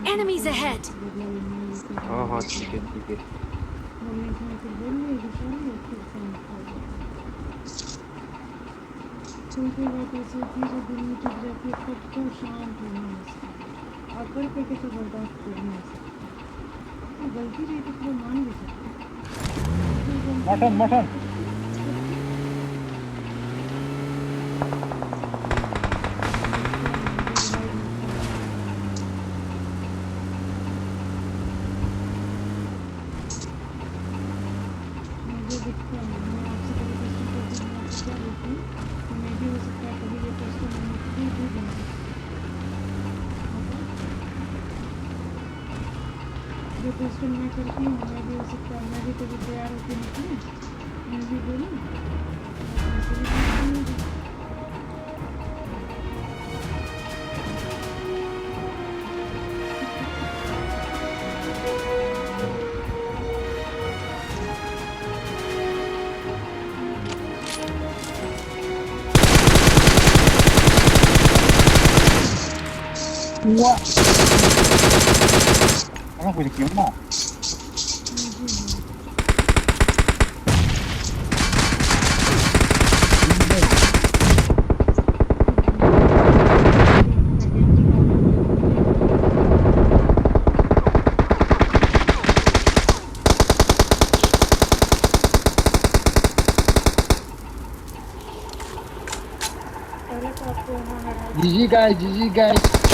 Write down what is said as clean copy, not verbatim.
Enemies ahead! हाँ हाँ ठीक है ठीक है। मटन मटन जो क्वेश्चन मैं करती हूँ मैं भी हो सकता है, मैं भी कभी तैयार होकर निकलूँ, मैं भी बोलूँ, ऐसे भी करती हूँ। Wah, emang gue dikirim mau? GG guys, GG guys.